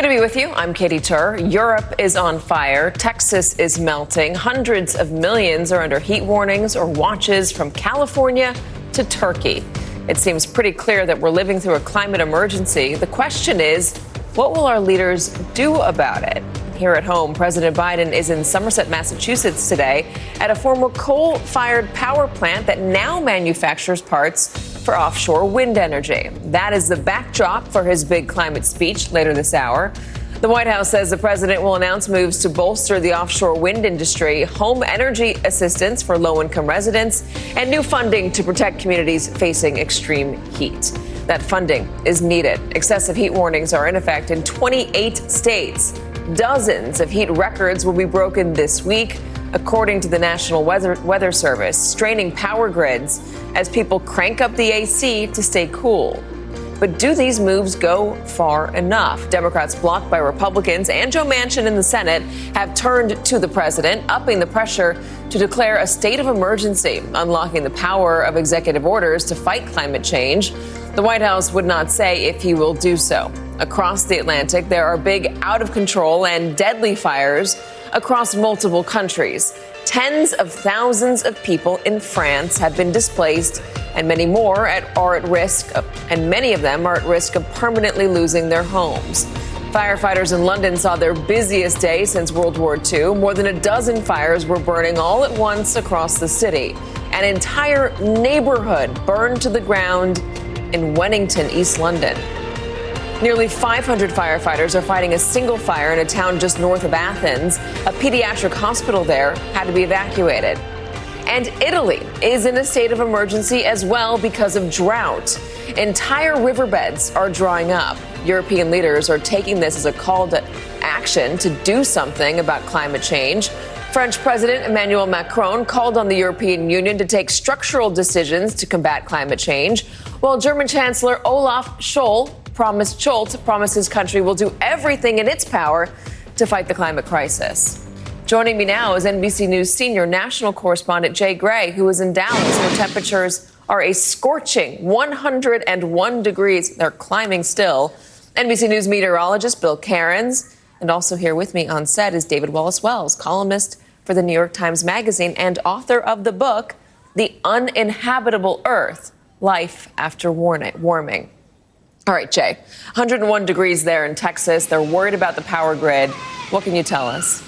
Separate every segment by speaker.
Speaker 1: Good to be with you. I'm Katie Tur. Europe is on fire. Texas is melting. Hundreds of millions are under heat warnings or watches from California to Turkey. It seems pretty clear that we're living through a climate emergency. The question is, what will our leaders do about it? Here at home, President Biden is in Somerset, Massachusetts today at a former coal-fired power plant that now manufactures parts for offshore wind energy. That is the backdrop for his big climate speech later this hour. The White House says the president will announce moves to bolster the offshore wind industry, home energy assistance for low-income residents, and new funding to protect communities facing extreme heat. That funding is needed. Excessive heat warnings are in effect in 28 states. Dozens of heat records will be broken this week, according to the National Weather Service, straining power grids as people crank up the AC to stay cool. But do these moves go far enough? Democrats, blocked by Republicans and Joe Manchin in the Senate, have turned to the president, upping the pressure to declare a state of emergency, unlocking the power of executive orders to fight climate change. The White House would not say if he will do so. Across the Atlantic, there are big, out-of-control and deadly fires across multiple countries. Tens of thousands of people in France have been displaced, and many more are at risk, and many of them are at risk of permanently losing their homes. Firefighters in London saw their busiest day since World War II. More than a dozen fires were burning all at once across the city. An entire neighborhood burned to the ground in Wennington, East London. Nearly 500 firefighters are fighting a single fire in a town just north of Athens. A pediatric hospital there had to be evacuated. And Italy is in a state of emergency as well because of drought. Entire riverbeds are drying up. European leaders are taking this as a call to action to do something about climate change. French President Emmanuel Macron called on the European Union to take structural decisions to combat climate change, while German Chancellor Olaf Scholz promised his country will do everything in its power to fight the climate crisis. Joining me now is NBC News senior national correspondent Jay Gray, who is in Dallas, where temperatures are a scorching 101 degrees. They're climbing still. NBC News meteorologist Bill Cairns. And also here with me on set is David Wallace Wells, columnist for the New York Times Magazine and author of the book, The Uninhabitable Earth, Life After Warming. All right, Jay, 101 degrees there in Texas. They're worried about the power grid. What can you tell us?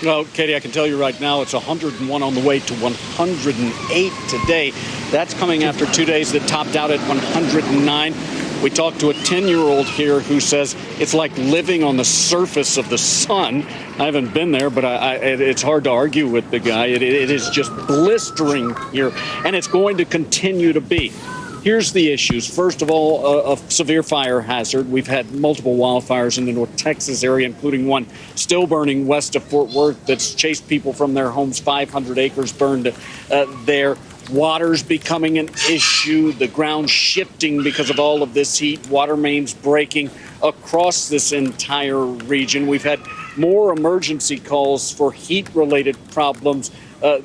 Speaker 2: Well, Katie, I can tell you right now it's 101 on the way to 108 today. That's coming after 2 days that topped out at 109. We talked to a 10-year-old here who says it's like living on the surface of the sun. I haven't been there, but it's hard to argue with the guy. It is just blistering here, and it's going to continue to be. Here's the issues. First of all, a severe fire hazard. We've had multiple wildfires in the North Texas area, including one still burning west of Fort Worth that's chased people from their homes. 500 acres burned there. Water's becoming an issue. The ground shifting because of all of this heat. Water mains breaking across this entire region. We've had more emergency calls for heat-related problems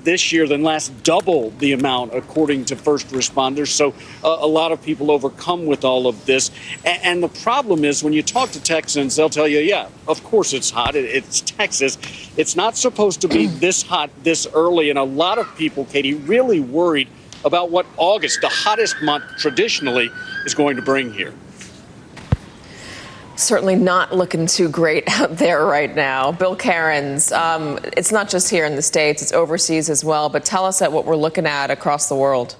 Speaker 2: this year than last, double the amount, according to first responders. So a lot of people overcome with all of this. And the problem is when you talk to Texans, they'll tell you, yeah, of course it's hot. It's Texas. It's not supposed to be this hot this early. And a lot of people, Katie, really worried about what August, the hottest month traditionally, is going to bring here.
Speaker 1: Certainly not looking too great out there right now. Bill Cairns, it's not just here in the States, it's overseas as well. But tell us what we're looking at across the world.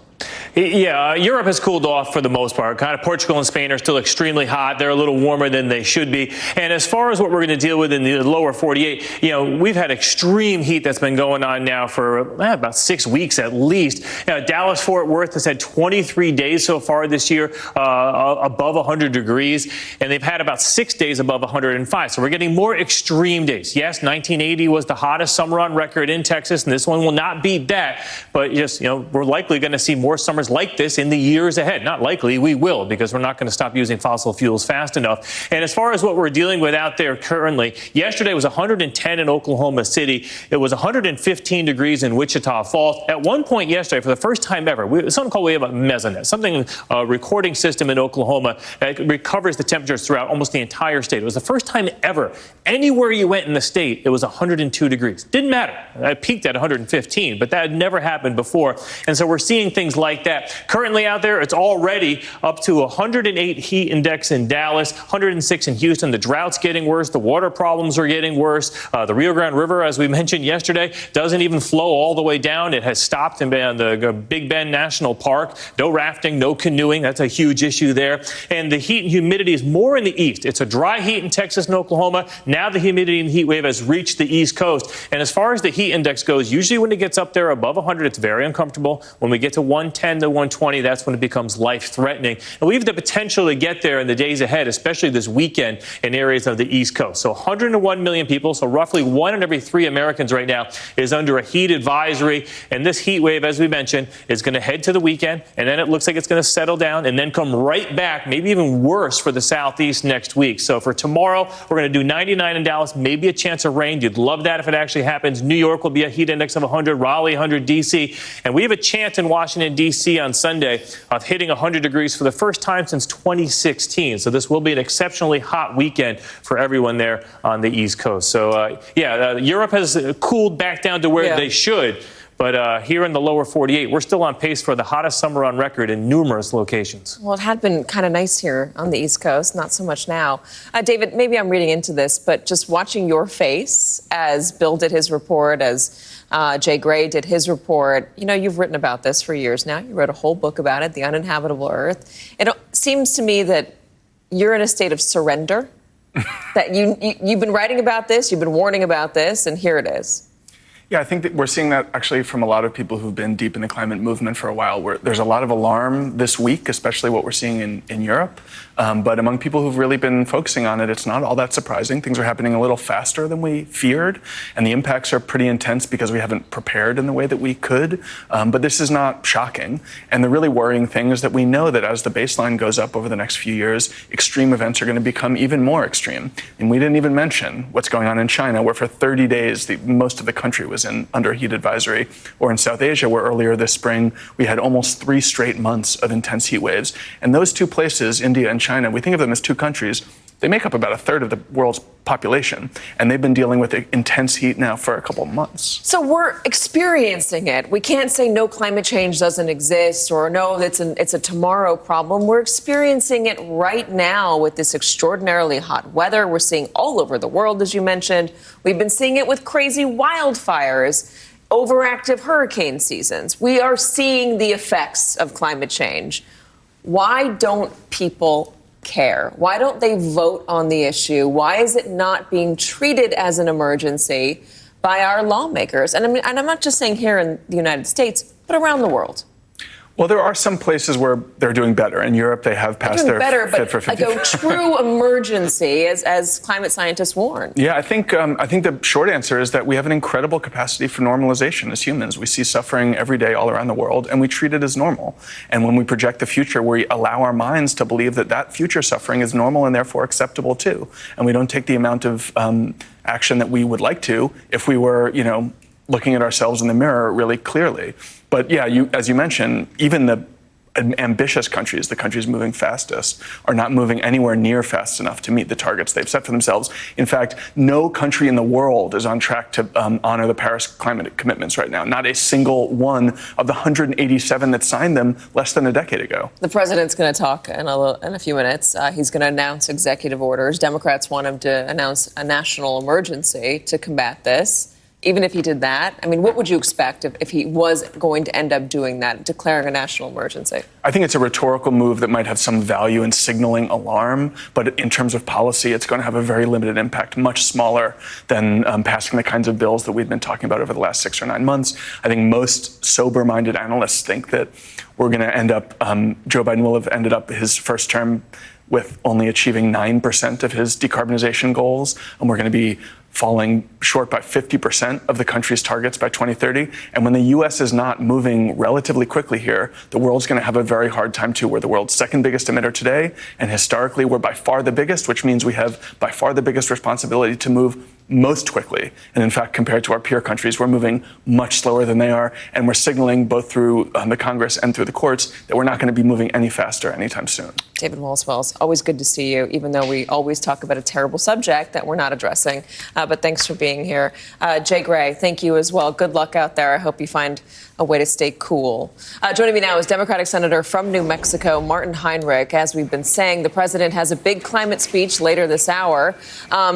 Speaker 3: Yeah, Europe has cooled off for the most part. Kind of Portugal and Spain are still extremely hot. They're a little warmer than they should be. And as far as what we're going to deal with in the lower 48, we've had extreme heat that's been going on now for about 6 weeks at least. Dallas-Fort Worth has had 23 days so far this year above 100 degrees, and they've had about 6 days above 105. So we're getting more extreme days. Yes, 1980 was the hottest summer on record in Texas, and this one will not beat that. But just, we're likely going to see more summer summers like this in the years ahead. Not likely, we will, because we're not going to stop using fossil fuels fast enough. And as far as what we're dealing with out there currently, yesterday was 110 in Oklahoma City. It was 115 degrees in Wichita Falls. At one point yesterday, for the first time ever, we have a mesonet, a recording system in Oklahoma that recovers the temperatures throughout almost the entire state. It was the first time ever, anywhere you went in the state, it was 102 degrees. Didn't matter. I peaked at 115, but that had never happened before. And so we're seeing things like that. Currently out there, it's already up to 108 heat index in Dallas, 106 in Houston. The drought's getting worse. The water problems are getting worse. The Rio Grande River, as we mentioned yesterday, doesn't even flow all the way down. It has stopped in the Big Bend National Park. No rafting, no canoeing. That's a huge issue there. And the heat and humidity is more in the east. It's a dry heat in Texas and Oklahoma. Now the humidity and heat wave has reached the East Coast. And as far as the heat index goes, usually when it gets up there above 100, it's very uncomfortable. When we get to 110 to 120, that's when it becomes life-threatening. And we have the potential to get there in the days ahead, especially this weekend in areas of the East Coast. So 101 million people, so roughly 1 in every 3 Americans right now is under a heat advisory. And this heat wave, as we mentioned, is going to head to the weekend, and then it looks like it's going to settle down and then come right back, maybe even worse for the Southeast next week. So for tomorrow, we're going to do 99 in Dallas, maybe a chance of rain. You'd love that if it actually happens. New York will be a heat index of 100, Raleigh 100, D.C. And we have a chance in Washington, D.C. on Sunday of hitting 100 degrees for the first time since 2016. So this will be an exceptionally hot weekend for everyone there on the East Coast. So, Europe has cooled back down to where they should. But here in the lower 48, we're still on pace for the hottest summer on record in numerous locations.
Speaker 1: Well, it had been kind of nice here on the East Coast, not so much now. David, maybe I'm reading into this, but just watching your face as Bill did his report, as Jay Gray did his report, you've written about this for years now. You wrote a whole book about it, The Uninhabitable Earth. It seems to me that you're in a state of surrender, that you've been writing about this, you've been warning about this, and here it is.
Speaker 4: Yeah, I think that we're seeing that actually from a lot of people who've been deep in the climate movement for a while. There's a lot of alarm this week, especially what we're seeing in Europe. But among people who've really been focusing on it, it's not all that surprising. Things are happening a little faster than we feared, and the impacts are pretty intense because we haven't prepared in the way that we could. But this is not shocking. And the really worrying thing is that we know that as the baseline goes up over the next few years, extreme events are going to become even more extreme. And we didn't even mention what's going on in China, where for 30 days, most of the country was under heat advisory, or in South Asia, where earlier this spring we had almost 3 straight months of intense heat waves. And those two places, India and China, we think of them as two countries. They make up about a third of the world's population, and they've been dealing with intense heat now for a couple of months.
Speaker 1: So we're experiencing it. We can't say no, climate change doesn't exist, or no, it's a tomorrow problem. We're experiencing it right now with this extraordinarily hot weather we're seeing all over the world, as you mentioned. We've been seeing it with crazy wildfires, overactive hurricane seasons. We are seeing the effects of climate change. Why don't people care? Why don't they vote on the issue? Why is it not being treated as an emergency by our lawmakers? And I'm not just saying here in the United States, but around the world.
Speaker 4: Well, there are some places where they're doing better. In Europe, they have passed their Fit for 55.
Speaker 1: Like a true emergency, as climate scientists warn.
Speaker 4: Yeah, I think the short answer is that we have an incredible capacity for normalization as humans. We see suffering every day all around the world, and we treat it as normal. And when we project the future, we allow our minds to believe that future suffering is normal and therefore acceptable too. And we don't take the amount of action that we would like to if we were, looking at ourselves in the mirror really clearly. But yeah, as you mentioned, even the ambitious countries, the countries moving fastest, are not moving anywhere near fast enough to meet the targets they've set for themselves. In fact, no country in the world is on track to honor the Paris climate commitments right now. Not a single one of the 187 that signed them less than a decade ago.
Speaker 1: The president's going to talk in a few minutes. He's going to announce executive orders. Democrats want him to announce a national emergency to combat this. Even if he did that, what would you expect if he was going to end up doing that, declaring a national emergency?
Speaker 4: I think it's a rhetorical move that might have some value in signaling alarm, but in terms of policy, it's going to have a very limited impact, much smaller than passing the kinds of bills that we've been talking about over the last 6 or 9 months. I think most sober-minded analysts think that we're going to end up, Joe Biden will have ended up his first term with only achieving 9% of his decarbonization goals, and we're going to be falling short by 50% of the country's targets by 2030. And when the U.S. is not moving relatively quickly here, the world's going to have a very hard time too. We're the world's second biggest emitter today, and historically we're by far the biggest, which means we have by far the biggest responsibility to move most quickly. And in fact, compared to our peer countries, we're moving much slower than they are, and we're signaling both through the Congress and through the courts that we're not going to be moving any faster anytime soon.
Speaker 1: David Wallace-Wells, always good to see you, even though we always talk about a terrible subject that we're not addressing. But thanks for being here. Jay Gray, thank you as well. Good luck out there. I hope you find a way to stay cool. Joining me now is Democratic Senator from New Mexico, Martin Heinrich. As we've been saying, the president has a big climate speech later this hour.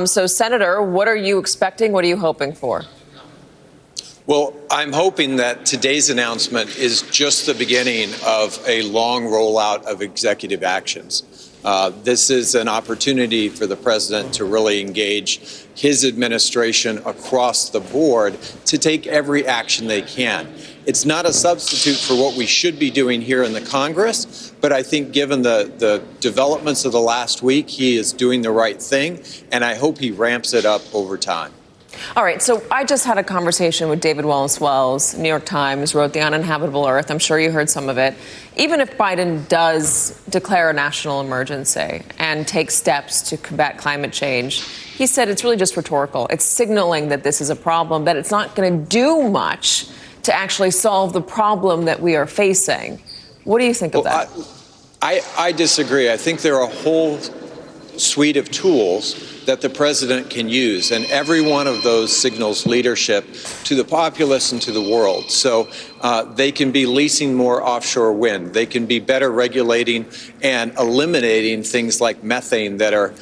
Speaker 1: So, Senator, what are you expecting? What are you hoping for?
Speaker 5: Well, I'm hoping that today's announcement is just the beginning of a long rollout of executive actions. This is an opportunity for the president to really engage his administration across the board to take every action they can. It's not a substitute for what we should be doing here in the Congress, but I think given the developments of the last week, he is doing the right thing, and I hope he ramps it up over time.
Speaker 1: All right, so I just had a conversation with David Wallace-Wells. New York Times wrote The Uninhabitable Earth. I'm sure you heard some of it. Even if Biden does declare a national emergency and take steps to combat climate change, he said it's really just rhetorical. It's signaling that this is a problem, that it's not going to do much to actually solve the problem that we are facing. What do you think of that?
Speaker 5: I disagree. I think there are a whole suite of tools that the president can use, and every one of those signals leadership to the populace and to the world. So they can be leasing more offshore wind. They can be better regulating and eliminating things like methane that are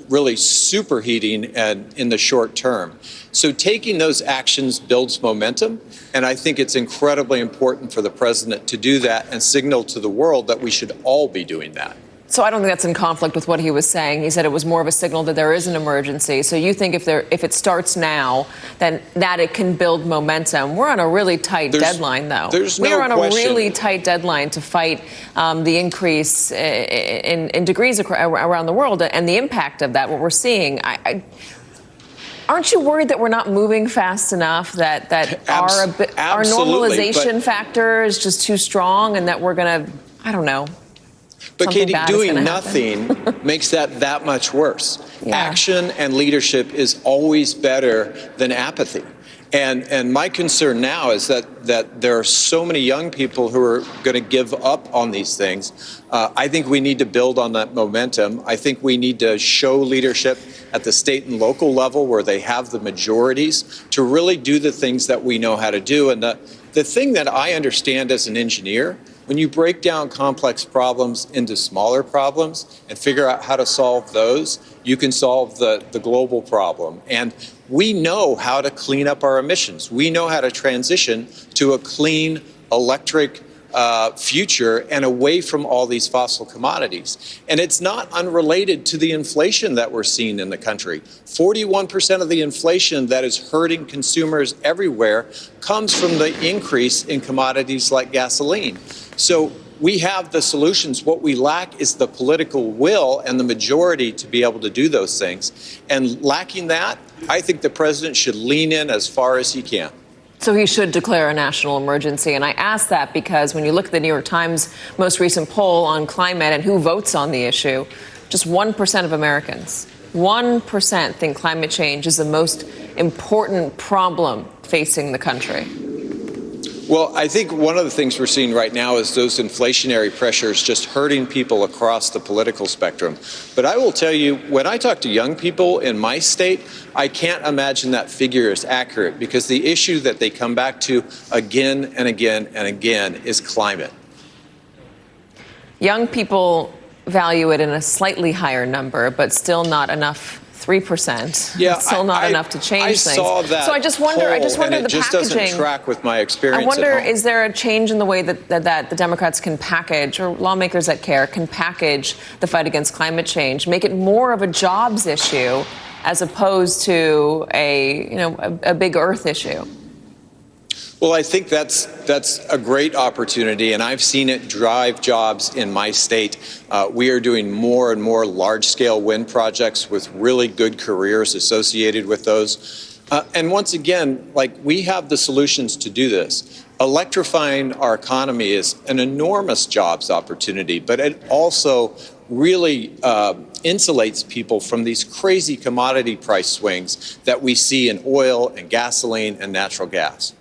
Speaker 5: really superheating in the short term. So taking those actions builds momentum, and I think it's incredibly important for the president to do that and signal to the world that we should all be doing that.
Speaker 1: So I don't think that's in conflict with what he was saying. He said it was more of a signal that there is an emergency. So you think if it starts now, then that it can build momentum. We're on a really tight deadline, though. We are on a really tight deadline to fight the increase in degrees around the world and the impact of that, what we're seeing. Aren't you worried that we're not moving fast enough, that our normalization factor is just too strong and that we're going to, I don't know.
Speaker 5: But Katie, doing nothing makes that much worse. Yeah. Action and leadership is always better than apathy. And my concern now is that there are so many young people who are going to give up on these things. I think we need to build on that momentum. I think we need to show leadership at the state and local level where they have the majorities to really do the things that we know how to do. And the thing that I understand as an engineer, when you break down complex problems into smaller problems and figure out how to solve those, you can solve the global problem. And we know how to clean up our emissions. We know how to transition to a clean electric future and away from all these fossil commodities. And it's not unrelated to the inflation that we're seeing in the country. 41% of the inflation that is hurting consumers everywhere comes from the increase in commodities like gasoline. So we have the solutions. What we lack is the political will and the majority to be able to do those things. And lacking that, I think the president should lean in as far as he can.
Speaker 1: So he should declare a national emergency. And I ask that because when you look at the New York Times most recent poll on climate and who votes on the issue, just 1% of Americans, 1% think climate change is the most important problem facing the country.
Speaker 5: Well, I think one of the things we're seeing right now is those inflationary pressures just hurting people across the political spectrum. But I will tell you, when I talk to young people in my state, I can't imagine that figure is accurate because the issue that they come back to again and again and again is climate.
Speaker 1: Young people value it in a slightly higher number, but still not enough. 3%.
Speaker 5: Yeah,
Speaker 1: still not enough to change things.
Speaker 5: Saw that
Speaker 1: so I just wonder
Speaker 5: and
Speaker 1: the
Speaker 5: it
Speaker 1: packaging.
Speaker 5: Just doesn't track with my experience.
Speaker 1: I wonder,
Speaker 5: at home.
Speaker 1: Is there a change in the way that the Democrats can package, or lawmakers that care can package the fight against climate change, make it more of a jobs issue as opposed to a big Earth issue?
Speaker 5: Well, I think that's a great opportunity, and I've seen it drive jobs in my state. We are doing more and more large-scale wind projects with really good careers associated with those. And once again, we have the solutions to do this. Electrifying our economy is an enormous jobs opportunity, but it also really insulates people from these crazy commodity price swings that we see in oil and gasoline and natural gas.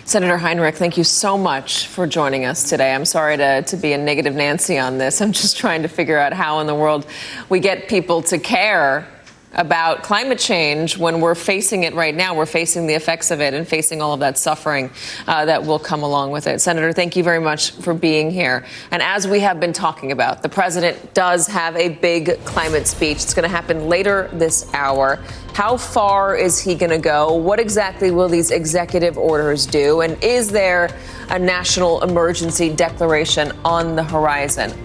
Speaker 1: Senator Heinrich, thank you so much for joining us today. I'm sorry to be a negative Nancy on this. I'm just trying to figure out how in the world we get people to care about climate change when we're facing it right now. We're facing the effects of it and facing all of that suffering that will come along with it. Senator, thank you very much for being here. And as we have been talking about, the president does have a big climate speech. It's going to happen later this hour. How far is he going to go? What exactly will these executive orders do? And is there a national emergency declaration on the horizon?